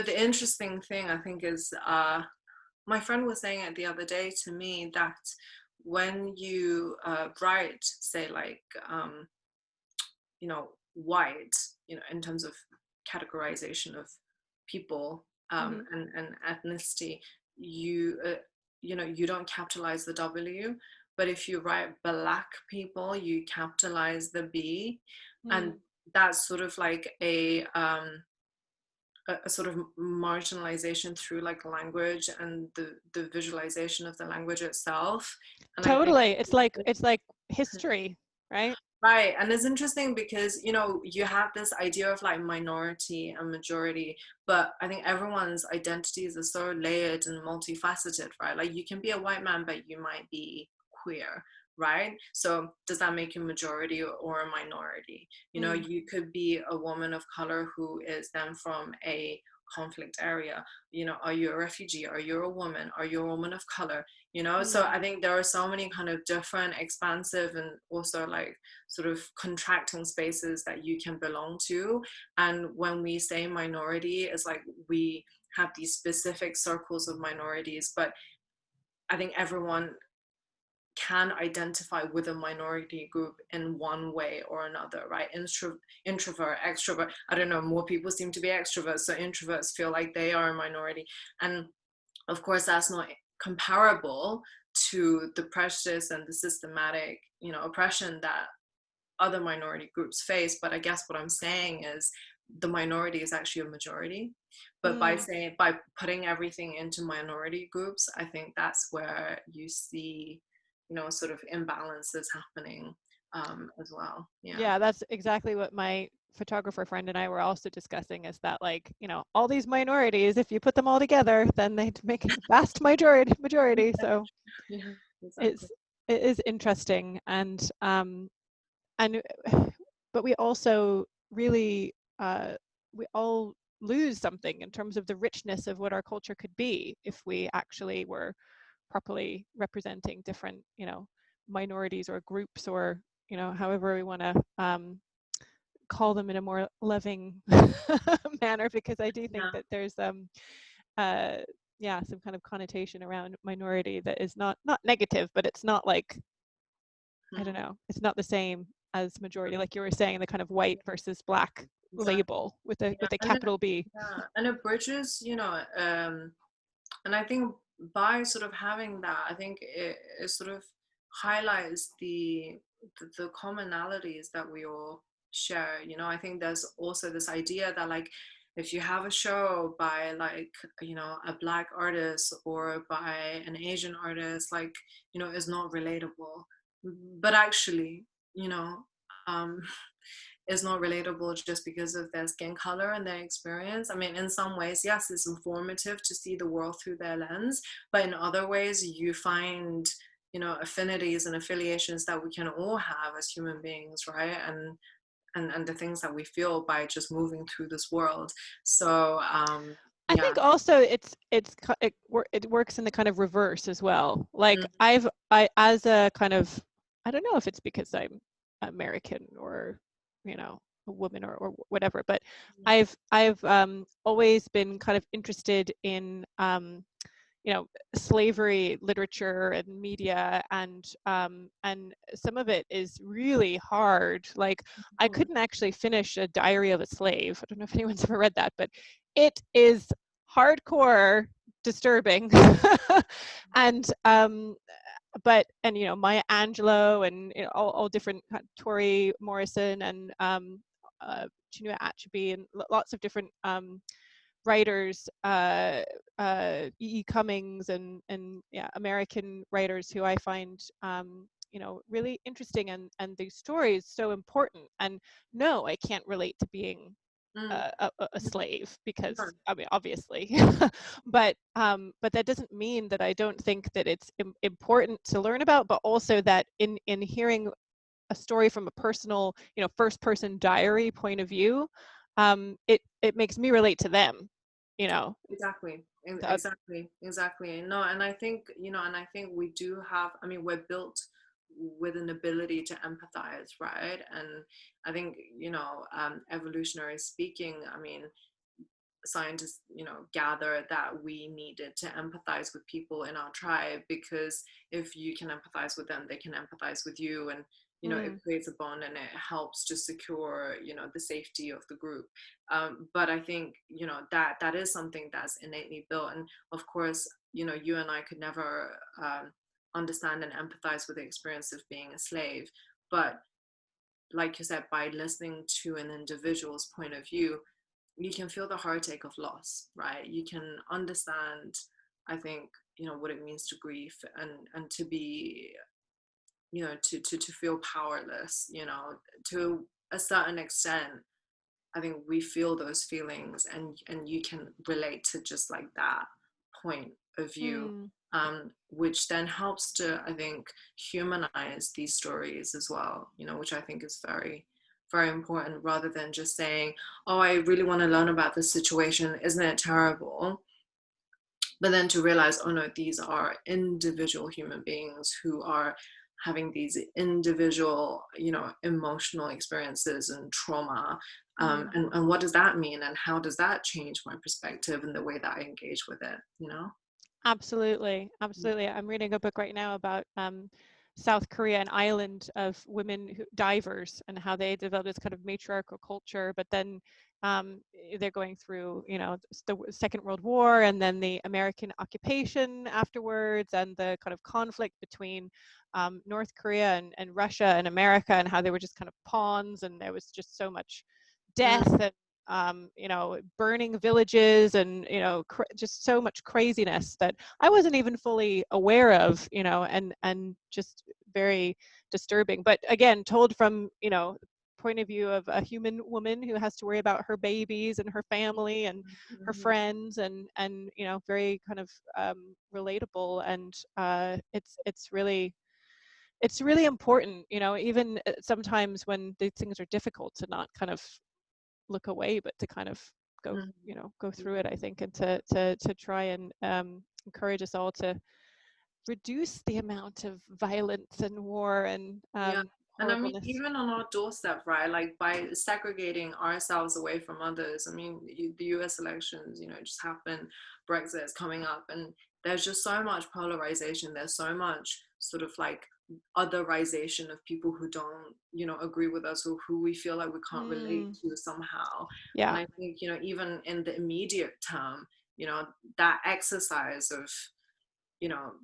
the interesting thing I think is, my friend was saying it the other day to me that when you write, say, like, white, in terms of categorization of people, mm-hmm, and ethnicity, you, you don't capitalize the W. But if you write black people, you capitalize the B. And mm, that's sort of like a sort of marginalization through like language and the visualization of the language itself. And I think totally. It's like history, right? right, and it's interesting because you have this idea of like minority and majority, but I think everyone's identities are so layered and multifaceted, right? Like you can be a white man, but you might be queer, right? So does that make you majority or a minority? Mm, You could be a woman of color who is then from a conflict area. Are you a refugee? Are you a woman? Are you a woman of color? So mm, I think there are so many kind of different expansive and also like sort of contracting spaces that you can belong to. And when we say minority, it's like we have these specific circles of minorities, but I think everyone can identify with a minority group in one way or another, right? Introvert, extrovert. I don't know, more people seem to be extroverts, so introverts feel like they are a minority. And of course, that's not comparable to the prejudice and the systematic, oppression that other minority groups face. But I guess what I'm saying is the minority is actually a majority. But mm. by putting everything into minority groups, I think that's where you see, sort of imbalances happening, as well. Yeah. Yeah, that's exactly what my photographer friend and I were also discussing, is that, like, all these minorities, if you put them all together, then they'd make a vast majority. So Yeah, exactly. it's it is interesting. And but we also really we all lose something in terms of the richness of what our culture could be if we actually were properly representing different minorities or groups, or however we want to call them in a more loving manner, because I do think Yeah. that there's uh yeah, some kind of connotation around minority that is not negative, but it's not like, I don't Hmm. know, it's not the same as majority, like you were saying, the kind of white versus black Exactly. label with Yeah. a And capital B. yeah, and it bridges, and I think by sort of having that, I think it sort of highlights the commonalities that we all share. I think there's also this idea that like if you have a show by like a black artist or by an Asian artist, like is not relatable. But actually, you know, um, is not relatable just because of their skin color and their experience. I mean, in some ways, yes, it's informative to see the world through their lens, but in other ways, you find, affinities and affiliations that we can all have as human beings, right? And the things that we feel by just moving through this world. So, I yeah. think also it works in the kind of reverse as well. Like Mm, I as a kind of, I don't know if it's because I'm American or, you know, a woman or whatever. But I've always been kind of interested in slavery literature and media, and some of it is really hard. Like, I couldn't actually finish A Diary of a Slave. I don't know if anyone's ever read that, but it is hardcore disturbing. And Maya Angelou, and all different Tori Morrison, and Chinua Achebe, and lots of different writers, E. E. Cummings, and yeah, American writers who I find really interesting, and the story is so important. And no, I can't relate to being a slave, because I mean, obviously. But that doesn't mean that I don't think that it's important to learn about, but also that in hearing a story from a personal, first person diary point of view, it makes me relate to them. Exactly. Exactly. No, and I think, we do have, I mean, we're built with an ability to empathize, right? And I think, evolutionary speaking, I mean, scientists, gather that we needed to empathize with people in our tribe, because if you can empathize with them, they can empathize with you, and it creates a bond, and it helps to secure the safety of the group. But I think that is something that's innately built, and of course you and I could never understand and empathize with the experience of being a slave, but like you said, by listening to an individual's point of view, you can feel the heartache of loss, right? You can understand, I think, what it means to grieve, and to be, to feel powerless, to a certain extent. I think we feel those feelings, and you can relate to just like that point of view, Mm. which then helps to, I think, humanize these stories as well, which I think is very, very important, rather than just saying, oh, I really want to learn about this situation, isn't it terrible? But then to realize, oh no, these are individual human beings who are having these individual, emotional experiences and trauma. And what does that mean? And how does that change my perspective and the way that I engage with it? Absolutely. I'm reading a book right now about South Korea, an island of women divers, and how they developed this kind of matriarchal culture. But then they're going through, the Second World War, and then the American occupation afterwards, and the kind of conflict between North Korea and Russia and America, and how they were just kind of pawns, and there was just so much death, and burning villages, and just so much craziness that I wasn't even fully aware of, and just very disturbing. But again, told from point of view of a human woman who has to worry about her babies and her family and her friends, and very kind of relatable. And it's really important, even sometimes when these things are difficult, to not kind of look away, but to kind of go go through it, I think, and to try and encourage us all to reduce the amount of violence and war and Yeah. And I mean, horribleness. even on our doorstep, right? Like, by segregating ourselves away from others. I mean, the US elections, just happened, Brexit is coming up, and there's just so much polarization. There's so much sort of like otherization of people who don't, agree with us, or who we feel like we can't relate to somehow. And Yeah, I think, even in the immediate term, that exercise of, you know,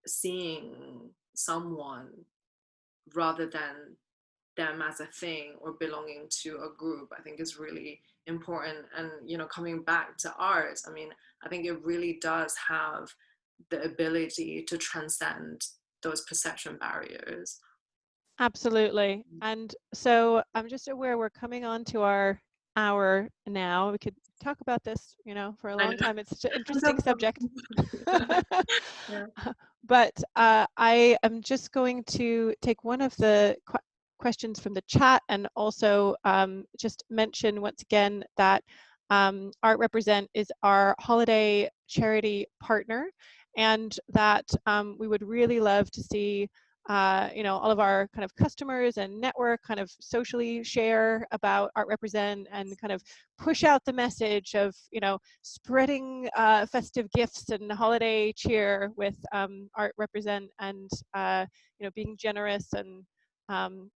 seeing someone rather than them as a thing or belonging to a group, I think is really important. And coming back to art, I mean, I think it really does have the ability to transcend those perception barriers. absolutely. And so I'm just aware we're coming on to our hour now. We could talk about this, for a I long know. time. It's such an interesting subject. Yeah. But I am just going to take one of the questions from the chat, and also just mention once again that Art Represent is our holiday charity partner, and that we would really love to see you know, all of our kind of customers and network kind of socially share about Art Represent and kind of push out the message of, you know, spreading festive gifts and holiday cheer with Art Represent, and you know, being generous and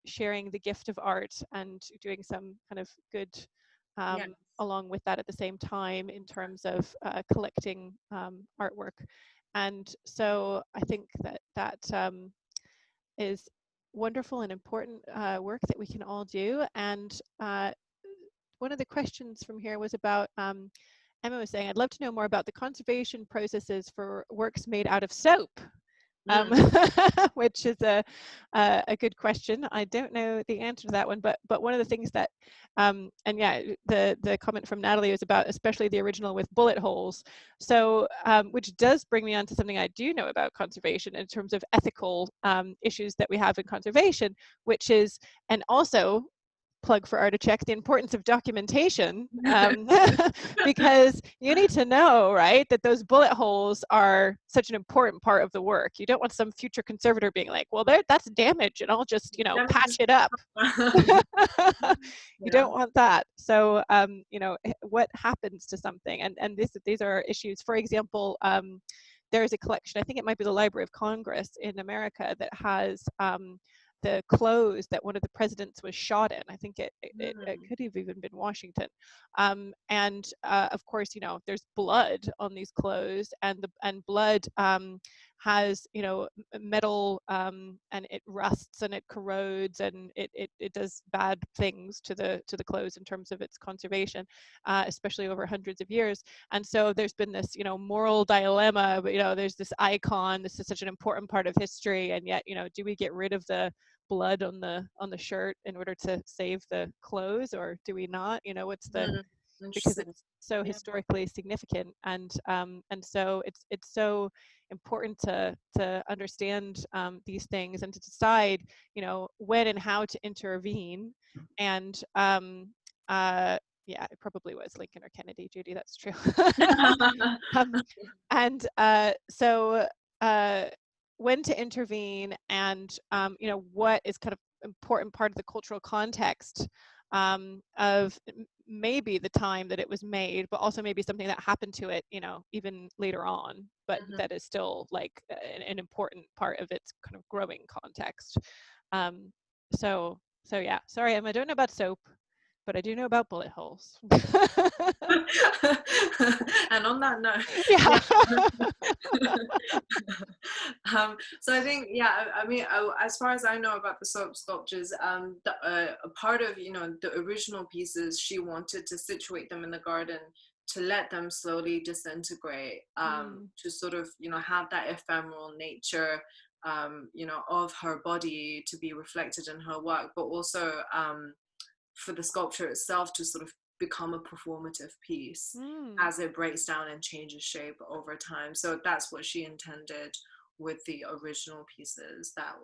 sharing the gift of art and doing some kind of good Yeah. along with that at the same time in terms of collecting artwork. And so I think that is wonderful and important work that we can all do. And one of the questions from here was about, Emma was saying, I'd love to know more about the conservation processes for works made out of soap. Um, which is a good question. I don't know the answer to that one, but one of the things that, and yeah, the comment from Natalie was about especially the original with bullet holes. So, which does bring me on to something I do know about conservation in terms of ethical issues that we have in conservation, which is, and also plug for ArtEvolve, the importance of documentation, because you need to know, right, that those bullet holes are such an important part of the work. You don't want some future conservator being like, well, that's damage and I'll just, you know, patch it up. You don't want that. So, you know, what happens to something? And these are issues. For example, there is a collection, I think it might be the Library of Congress in America, that has the clothes that one of the presidents was shot in. I think it could have even been Washington. And of course, you know, there's blood on these clothes, and blood has, you know, metal, and it rusts and it corrodes, and it does bad things to the clothes in terms of its conservation, especially over hundreds of years. And so there's been this, you know, moral dilemma. But, you know, there's this icon. This is such an important part of history, and yet, you know, do we get rid of the blood on the shirt in order to save the clothes, or do we not? You know, what's the, because it's so historically significant, and so it's so important to understand these things and to decide, you know, when and how to intervene. And yeah, it probably was Lincoln or Kennedy, Judy, that's true. And so when to intervene, and you know, what is kind of important part of the cultural context of maybe the time that it was made, but also maybe something that happened to it, you know, even later on, but that is still like an important part of its kind of growing context. So yeah, sorry, Emma, I don't know about soap, but I do know about bullet holes. And on that note, yeah. So I think, yeah, I mean, as far as I know about the soap sculptures, a part of, you know, the original pieces, she wanted to situate them in the garden to let them slowly disintegrate, to sort of, you know, have that ephemeral nature, you know, of her body to be reflected in her work, but also for the sculpture itself to sort of become a performative piece as it breaks down and changes shape over time. So that's what she intended with the original pieces that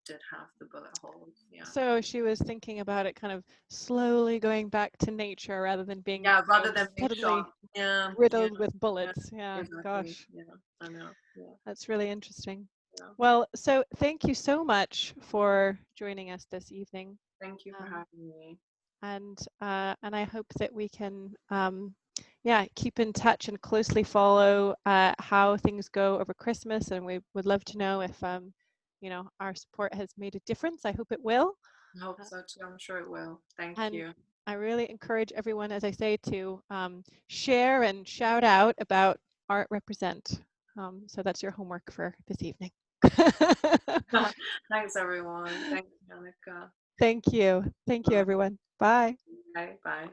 did have the bullet holes. Yeah. So she was thinking about it kind of slowly going back to nature rather than being, rather than being suddenly shot. riddled with bullets. Yeah, exactly. gosh. Yeah, I know. Yeah. That's really interesting. Yeah. Well, so thank you so much for joining us this evening. Thank you for having me. And I hope that we can yeah, keep in touch and closely follow how things go over Christmas. And we would love to know if you know, our support has made a difference. I hope it will. I hope so too. I'm sure it will. Thank And you. I really encourage everyone, as I say, to share and shout out about Art Represent. So that's your homework for this evening. Thanks, everyone. Thanks, Monica. Thank you. Thank you, everyone. Bye. Bye. Bye.